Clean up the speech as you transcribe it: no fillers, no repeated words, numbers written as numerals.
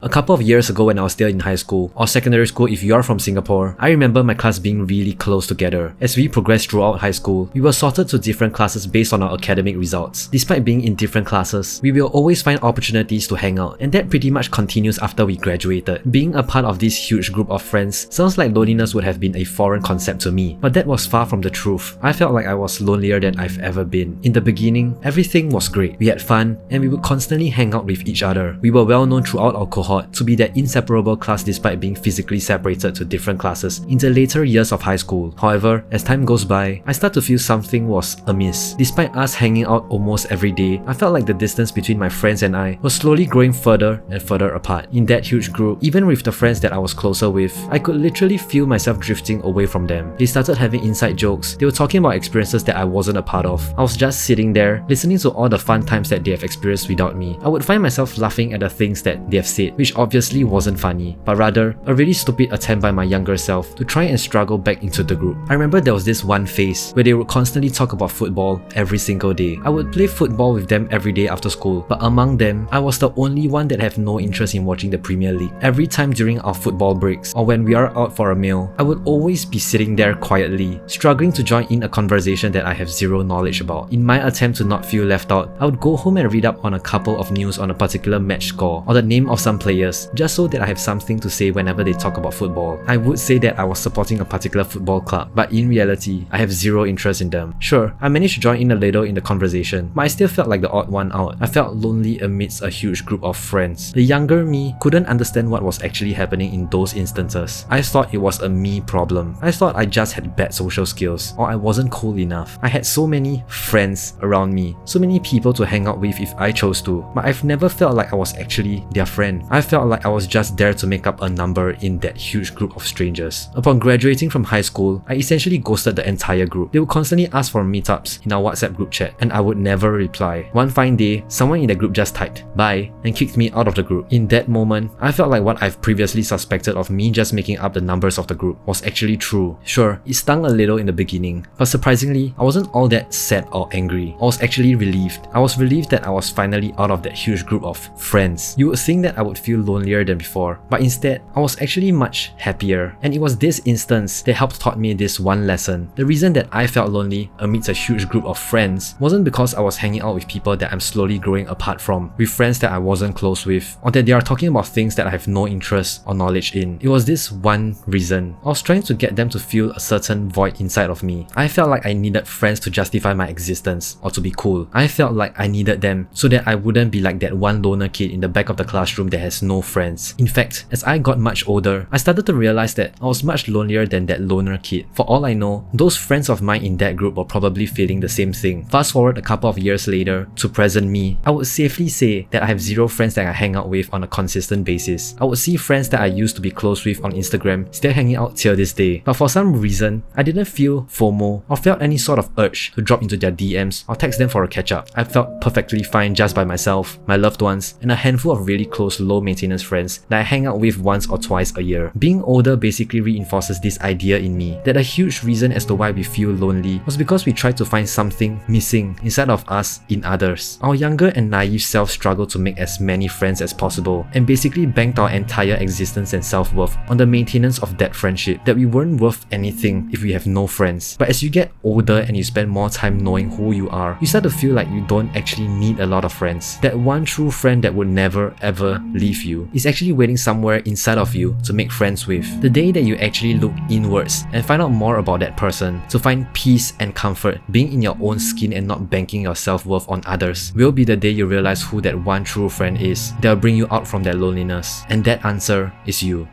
A couple of years ago when I was still in high school or secondary school if you're from Singapore, I remember my class being really close together. As we progressed throughout high school, we were sorted to different classes based on our academic results. Despite being in different classes, we will always find opportunities to hang out, and that pretty much continues after we graduated. Being a part of this huge group of friends sounds like loneliness would have been a foreign concept to me, but that was far from the truth. I felt like I was lonelier than I've ever been. In the beginning, everything was great. We had fun, and we would constantly hang out with each other. We were well known throughout our cohort to be that inseparable class despite being physically separated to different classes in the later years of high school. However, as time goes by, I start to feel something was amiss. Despite us hanging out almost every day, I felt like the distance between my friends and I was slowly growing further and further apart. In that huge group, even with the friends that I was closer with, I could literally feel myself drifting away from them. They started having inside jokes. They were talking about experiences that I wasn't a part of. I was just sitting there, listening to all the fun times that they have experienced without me. I would find myself laughing at the things that they have said, which obviously wasn't funny, but rather a really stupid attempt by my younger self to try and struggle back into the group. I remember there was this one phase where they would constantly talk about football every single day. I would play football with them every day after school, but among them, I was the only one that had no interest in watching the Premier League. Every time during our football breaks or when we are out for a meal, I would always be sitting there quietly, struggling to join in a conversation that I have zero knowledge about. In my attempt to not feel left out, I would go home and read up on a couple of news on a particular match score or the name of some players, just so that I have something to say whenever they talk about football. I would say that I was supporting a particular football club, but in reality, I have zero interest in them. Sure, I managed to join in a little in the conversation, but I still felt like the odd one out. I felt lonely amidst a huge group of friends. The younger me couldn't understand what was actually happening in those instances. I thought it was a me problem. I thought I just had bad social skills, or I wasn't cool enough. I had so many friends around me, so many people to hang out with if I chose to, but I've never felt like I was actually their friend. I felt like I was just there to make up a number in that huge group of strangers. Upon graduating from high school, I essentially ghosted the entire group. They would constantly ask for meetups in our WhatsApp group chat, and I would never reply. One fine day, someone in the group just typed "bye" and kicked me out of the group. In that moment, I felt like what I've previously suspected of me just making up the numbers of the group was actually true. Sure, it stung a little in the beginning, but surprisingly, I wasn't all that sad or angry. I was actually relieved. I was relieved that I was finally out of that huge group of friends. You would think that I would feel lonelier than before, but instead, I was actually much happier. And it was this instance that helped taught me this one lesson. The reason that I felt lonely amidst a huge group of friends wasn't because I was hanging out with people that I'm slowly growing apart from, with friends that I wasn't close with, or that they are talking about things that I have no interest or knowledge in. It was this one reason. I was trying to get them to feel a certain void inside of me. I felt like I needed friends to justify my existence or to be cool. I felt like I needed them so that I wouldn't be like that one loner kid in the back of the classroom that has no friends. In fact, as I got much older, I started to realize that I was much lonelier than that loner kid. For all I know, those friends of mine in that group were probably feeling the same thing. Fast forward a couple of years later to present me, I would safely say that I have zero friends that I hang out with on a consistent basis. I would see friends that I used to be close with on Instagram still hanging out till this day, but for some reason, I didn't feel FOMO or felt any sort of urge to drop into their DMs or text them for a catch up. I felt perfectly fine just by myself, my loved ones, and a handful of really close low maintenance friends that I hang out with once or twice a year. Being older basically reinforces this idea in me that a huge reason as to why we feel lonely was because we try to find something missing inside of us in others. Our younger and naive self struggled to make as many friends as possible and basically banked our entire existence and self-worth on the maintenance of that friendship, that we weren't worth anything if we have no friends. But as you get older and you spend more time knowing who you are, you start to feel like you don't actually need a lot of friends. That one true friend that would never ever leave you is actually waiting somewhere inside of you to make friends with. The day that you actually look inwards and find out more about that person, to find peace and comfort being in your own skin and not banking your self-worth on others, will be the day you realize who that one true friend is that will bring you out from that loneliness. And that answer is you.